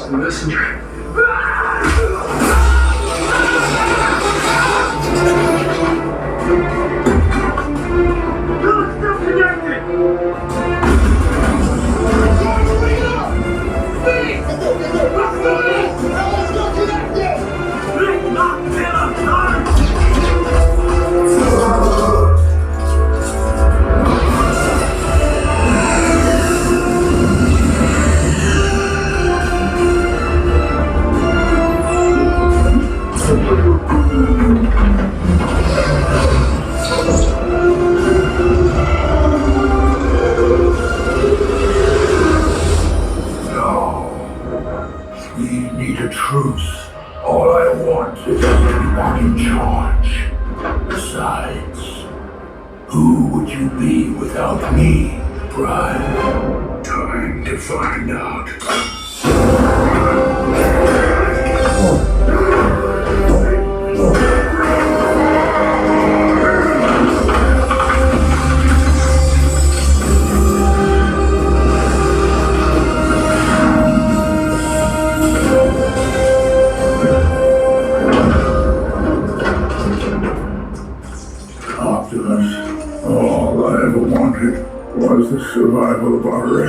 lost the messenger. You're still connected! We need a truce. All I want is everyone in charge. Besides, who would you be without me, Brian? Time to find out. Optimus, all I ever wanted was the survival of our race.